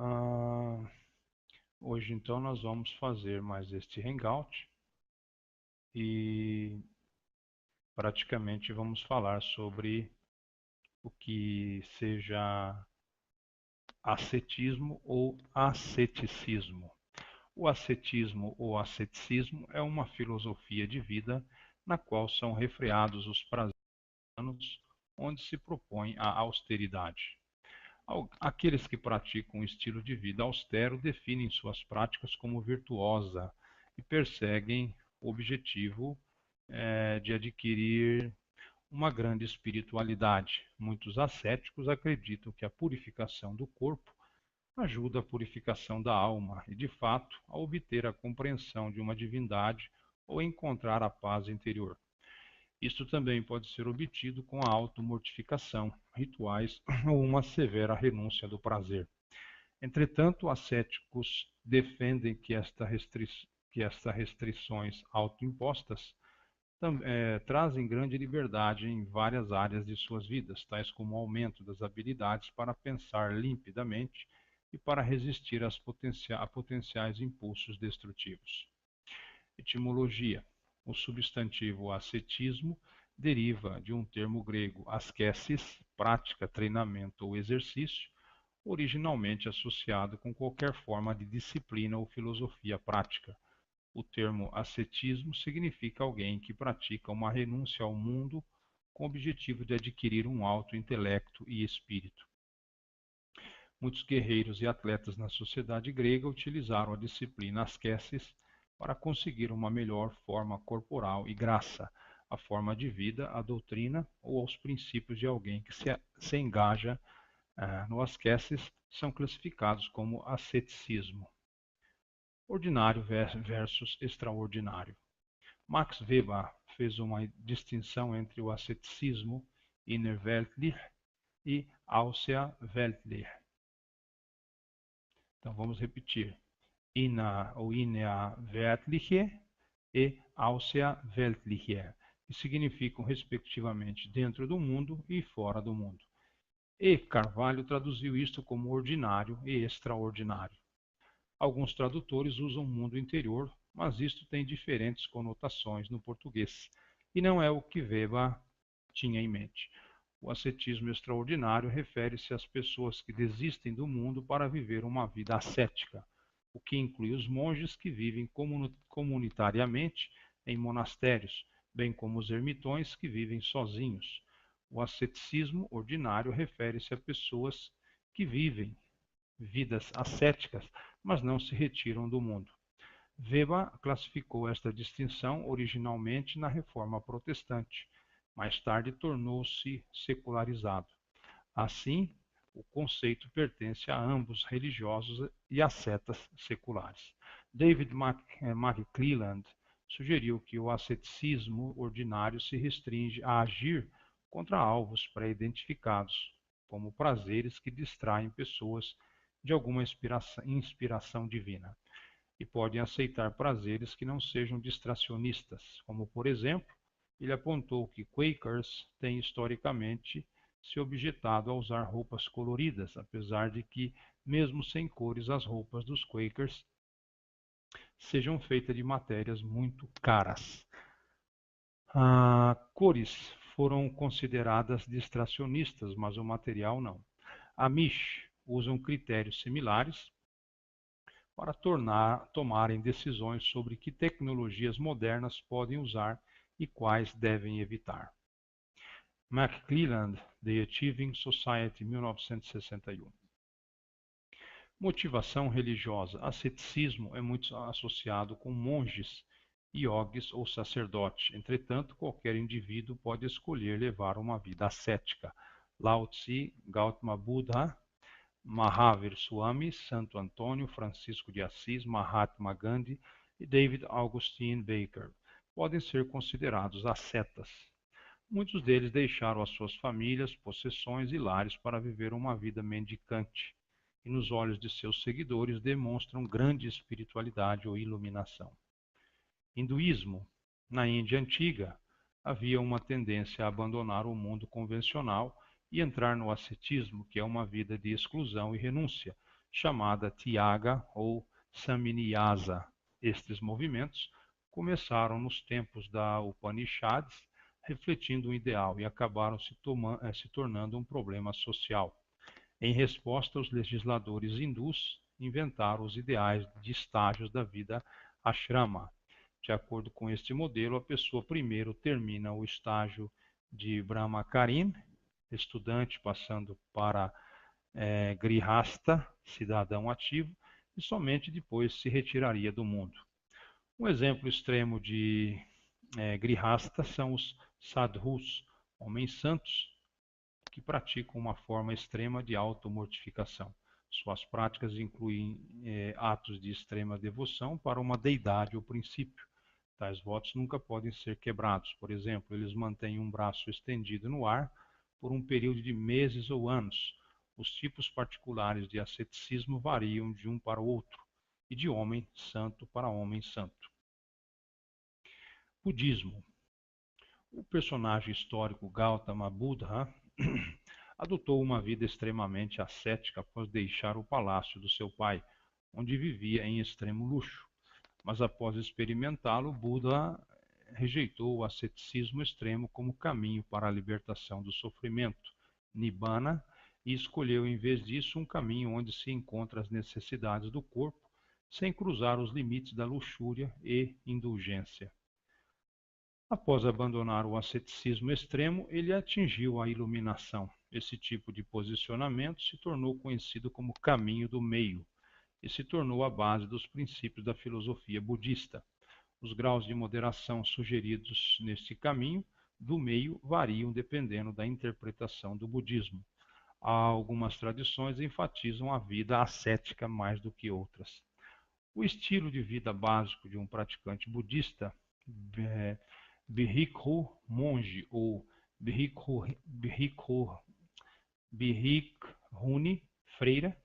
Ah, hoje então nós vamos fazer mais este hangout e praticamente vamos falar sobre o que seja ascetismo ou asceticismo. O ascetismo ou asceticismo é uma filosofia de vida na qual são refreados os prazeres humanos, onde se propõe a austeridade. Aqueles que praticam um estilo de vida austero definem suas práticas como virtuosa e perseguem o objetivo de adquirir uma grande espiritualidade. Muitos ascéticos acreditam que a purificação do corpo ajuda a purificação da alma e, de fato, a obter a compreensão de uma divindade ou encontrar a paz interior. Isto também pode ser obtido com a automortificação, rituais ou uma severa renúncia do prazer. Entretanto, ascéticos defendem que estas restrições autoimpostas trazem grande liberdade em várias áreas de suas vidas, tais como o aumento das habilidades para pensar limpidamente e para resistir a potenciais impulsos destrutivos. Etimologia: o substantivo ascetismo deriva de um termo grego ascesis, prática, treinamento ou exercício, originalmente associado com qualquer forma de disciplina ou filosofia prática. O termo ascetismo significa alguém que pratica uma renúncia ao mundo com o objetivo de adquirir um alto intelecto e espírito. Muitos guerreiros e atletas na sociedade grega utilizaram a disciplina ascesis para conseguir uma melhor forma corporal e graça, a forma de vida, a doutrina ou aos princípios de alguém que se engaja no ascesis são classificados como asceticismo. Ordinário versus extraordinário. Max Weber fez uma distinção entre o asceticismo innerweltlich e außerweltlich. Então vamos repetir. O innerweltliche e außerweltliche, que significam respectivamente dentro do mundo e fora do mundo. E Carvalho traduziu isto como ordinário e extraordinário. Alguns tradutores usam mundo interior, mas isto tem diferentes conotações no português, e não é o que Weber tinha em mente. O ascetismo extraordinário refere-se às pessoas que desistem do mundo para viver uma vida ascética, o que inclui os monges que vivem comunitariamente em monastérios, bem como os ermitões que vivem sozinhos. O asceticismo ordinário refere-se a pessoas que vivem vidas ascéticas, mas não se retiram do mundo. Weber classificou esta distinção originalmente na Reforma Protestante, mais tarde tornou-se secularizado. Assim, o conceito pertence a ambos religiosos e ascetas seculares. David McClelland sugeriu que o asceticismo ordinário se restringe a agir contra alvos pré-identificados, como prazeres que distraem pessoas de alguma inspiração divina, e podem aceitar prazeres que não sejam distracionistas, como, por exemplo, ele apontou que Quakers têm historicamente se objetado a usar roupas coloridas, apesar de que, mesmo sem cores, as roupas dos Quakers sejam feitas de matérias muito caras. Cores foram consideradas distracionistas, mas o material não. Amish usam critérios similares para tomarem decisões sobre que tecnologias modernas podem usar e quais devem evitar. McClelland, The Achieving Society, 1961. Motivação religiosa. Asceticismo é muito associado com monges, yogis ou sacerdotes. Entretanto, qualquer indivíduo pode escolher levar uma vida ascética. Lao Tse, Gautama Buddha, Mahavir Swami, Santo Antônio, Francisco de Assis, Mahatma Gandhi e David Augustine Baker podem ser considerados ascetas. Muitos deles deixaram as suas famílias, possessões e lares para viver uma vida mendicante, e nos olhos de seus seguidores demonstram grande espiritualidade ou iluminação. Hinduísmo. Na Índia antiga, havia uma tendência a abandonar o mundo convencional e entrar no ascetismo, que é uma vida de exclusão e renúncia, chamada Tyaga ou Samniyasa. Estes movimentos começaram nos tempos da Upanishads, refletindo um ideal, e acabaram se tornando um problema social. Em resposta, os legisladores hindus inventaram os ideais de estágios da vida ashrama. De acordo com este modelo, a pessoa primeiro termina o estágio de Brahmacharin, estudante, passando para Grihasta, cidadão ativo, e somente depois se retiraria do mundo. Um exemplo extremo de Grihasta são os sadhus, homens santos, que praticam uma forma extrema de automortificação. Suas práticas incluem atos de extrema devoção para uma deidade ou princípio. Tais votos nunca podem ser quebrados. Por exemplo, eles mantêm um braço estendido no ar por um período de meses ou anos. Os tipos particulares de asceticismo variam de um para o outro, e de homem santo para homem santo. Budismo. O personagem histórico Gautama Buddha adotou uma vida extremamente ascética após deixar o palácio do seu pai, onde vivia em extremo luxo. Mas após experimentá-lo, Buda rejeitou o asceticismo extremo como caminho para a libertação do sofrimento, Nibbana, e escolheu em vez disso um caminho onde se encontram as necessidades do corpo, sem cruzar os limites da luxúria e indulgência. Após abandonar o asceticismo extremo, ele atingiu a iluminação. Esse tipo de posicionamento se tornou conhecido como caminho do meio e se tornou a base dos princípios da filosofia budista. Os graus de moderação sugeridos neste caminho do meio variam dependendo da interpretação do budismo. Algumas tradições enfatizam a vida ascética mais do que outras. O estilo de vida básico de um praticante budista, Bhikkhu monge ou Bhikkhuni freira,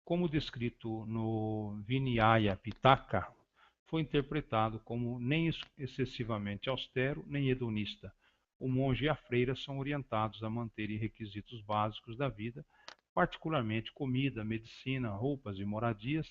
como descrito no Vinaya Pitaka, foi interpretado como nem excessivamente austero nem hedonista. O monge e a freira são orientados a manterem requisitos básicos da vida, particularmente comida, medicina, roupas e moradias,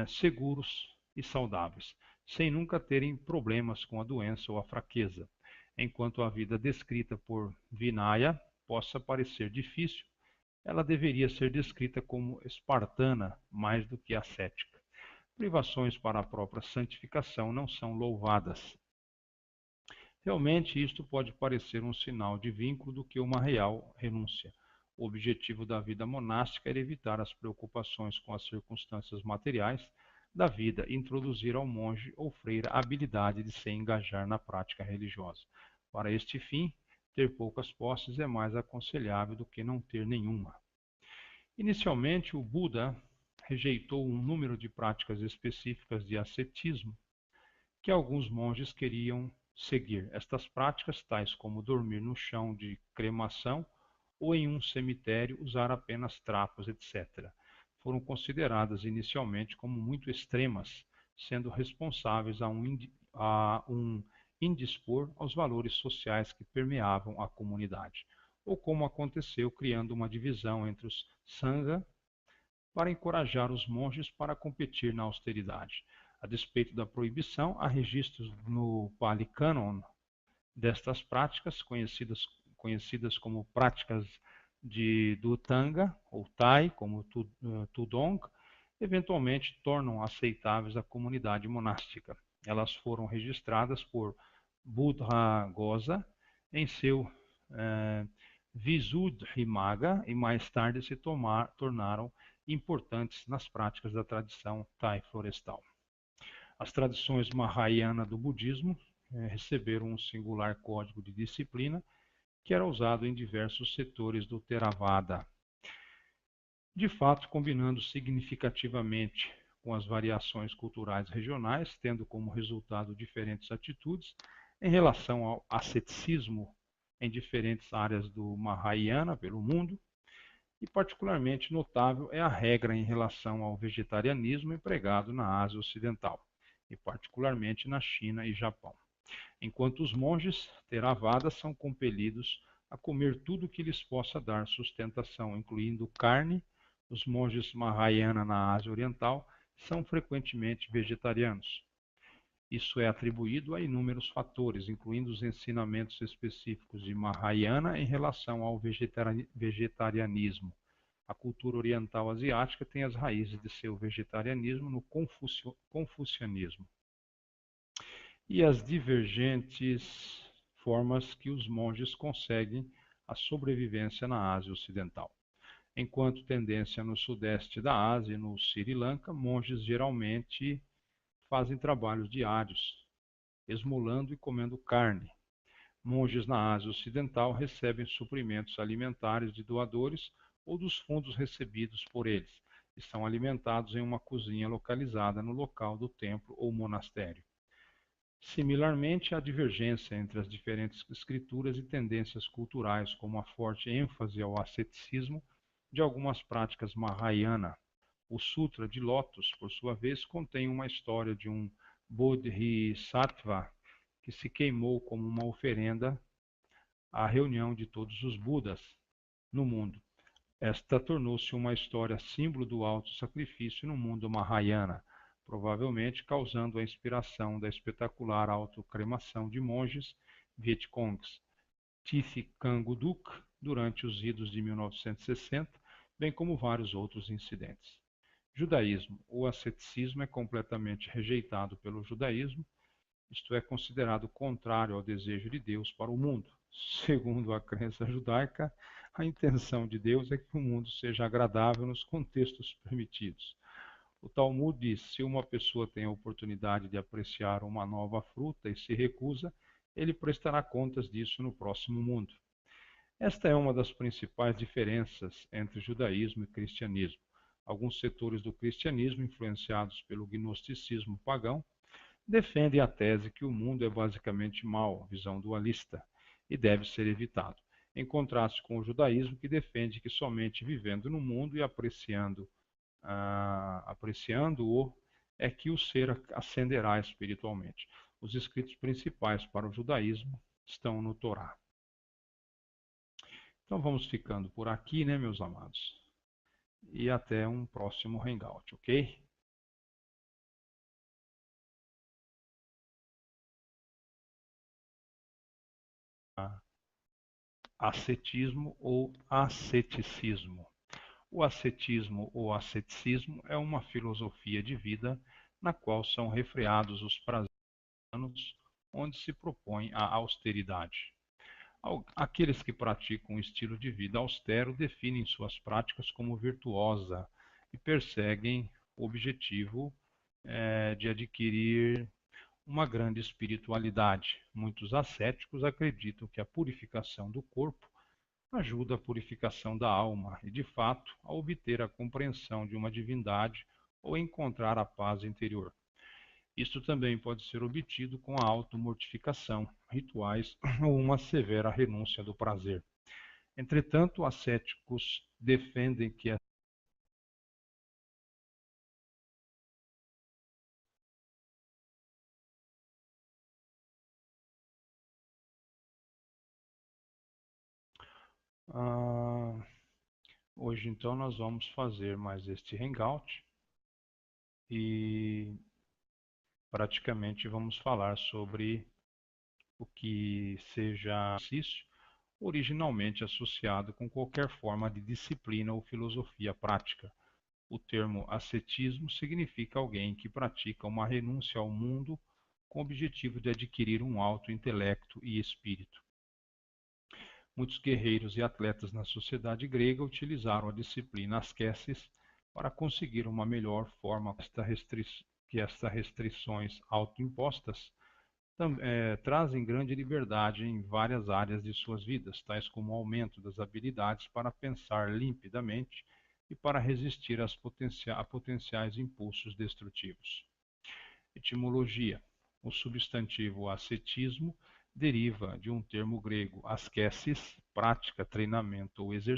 seguros e saudáveis, sem nunca terem problemas com a doença ou a fraqueza. Enquanto a vida descrita por Vinaya possa parecer difícil, ela deveria ser descrita como espartana mais do que ascética. Privações para a própria santificação não são louvadas. Realmente, isto pode parecer um sinal de vínculo do que uma real renúncia. O objetivo da vida monástica era evitar as preocupações com as circunstâncias materiais da vida e introduzir ao monge ou freira a habilidade de se engajar na prática religiosa. Para este fim, ter poucas posses é mais aconselhável do que não ter nenhuma. Inicialmente, o Buda rejeitou um número de práticas específicas de ascetismo que alguns monges queriam seguir. Estas práticas, tais como dormir no chão de cremação ou em um cemitério, usar apenas trapos, etc., foram consideradas inicialmente como muito extremas, sendo responsáveis a um indispor aos valores sociais que permeavam a comunidade, ou como aconteceu criando uma divisão entre os Sangha para encorajar os monges para competir na austeridade. A despeito da proibição, há registros no Pali Canon destas práticas, conhecidas como práticas do Tanga, ou Tai, como Tudong, eventualmente tornam aceitáveis a comunidade monástica. Elas foram registradas por Buddhaghosa em seu Visuddhimagga e mais tarde se tornaram importantes nas práticas da tradição Thai florestal. As tradições Mahayana do budismo receberam um singular código de disciplina que era usado em diversos setores do Theravada. De fato, combinando significativamente com as variações culturais regionais, tendo como resultado diferentes atitudes em relação ao asceticismo em diferentes áreas do Mahayana pelo mundo, e particularmente notável é a regra em relação ao vegetarianismo empregado na Ásia Ocidental, e particularmente na China e Japão. Enquanto os monges Theravada são compelidos a comer tudo que lhes possa dar sustentação, incluindo carne, Os monges Mahayana na Ásia Oriental são frequentemente vegetarianos. Isso é atribuído a inúmeros fatores, incluindo os ensinamentos específicos de Mahayana em relação ao vegetarianismo. A cultura oriental asiática tem as raízes de seu vegetarianismo no confucianismo e as divergentes formas que os monges conseguem a sobrevivência na Ásia Ocidental. Enquanto tendência no sudeste da Ásia e no Sri Lanka, monges geralmente fazem trabalhos diários, esmolando e comendo carne. Monges na Ásia Ocidental recebem suprimentos alimentares de doadores ou dos fundos recebidos por eles, e são alimentados em uma cozinha localizada no local do templo ou monastério. Similarmente, há divergência entre as diferentes escrituras e tendências culturais, como a forte ênfase ao asceticismo de algumas práticas Mahayana. O Sutra de Lótus, por sua vez, contém uma história de um Bodhisattva que se queimou como uma oferenda à reunião de todos os Budas no mundo. Esta tornou-se uma história símbolo do auto-sacrifício no mundo Mahayana, provavelmente causando a inspiração da espetacular autocremação de monges Vietcongs Thich-Kang-Duk durante os idos de 1960, bem como vários outros incidentes. Judaísmo. O asceticismo é completamente rejeitado pelo judaísmo, isto é considerado contrário ao desejo de Deus para o mundo. Segundo a crença judaica, a intenção de Deus é que o mundo seja agradável nos contextos permitidos. O Talmud diz: se uma pessoa tem a oportunidade de apreciar uma nova fruta e se recusa, ele prestará contas disso no próximo mundo. Esta é uma das principais diferenças entre judaísmo e cristianismo. Alguns setores do cristianismo, influenciados pelo gnosticismo pagão, defendem a tese que o mundo é basicamente mau, visão dualista, e deve ser evitado, em contraste com o judaísmo, que defende que somente vivendo no mundo e apreciando-o é que o ser ascenderá espiritualmente. Os escritos principais para o judaísmo estão no Torá. Então vamos ficando por aqui, né, meus amados? E até um próximo hangout, ok? Ascetismo ou asceticismo. O ascetismo ou asceticismo é uma filosofia de vida na qual são refreados os prazeres humanos, onde se propõe a austeridade. Aqueles que praticam um estilo de vida austero definem suas práticas como virtuosa e perseguem o objetivo de adquirir uma grande espiritualidade. Muitos ascéticos acreditam que a purificação do corpo ajuda a purificação da alma e, de fato, a obter a compreensão de uma divindade ou encontrar a paz interior. Isto também pode ser obtido com a automortificação, rituais ou uma severa renúncia do prazer. Entretanto, ascéticos defendem que ah, hoje então nós vamos fazer mais este hangout e praticamente vamos falar sobre o que seja exercício originalmente associado com qualquer forma de disciplina ou filosofia prática. O termo ascetismo significa alguém que pratica uma renúncia ao mundo com o objetivo de adquirir um alto intelecto e espírito. Muitos guerreiros e atletas na sociedade grega utilizaram a disciplina ascésis para conseguir uma melhor forma que estas restrições autoimpostas trazem grande liberdade em várias áreas de suas vidas, tais como o aumento das habilidades para pensar limpidamente e para resistir a potenciais impulsos destrutivos. Etimologia. O substantivo ascetismo deriva de um termo grego ascesis, prática, treinamento ou exercício,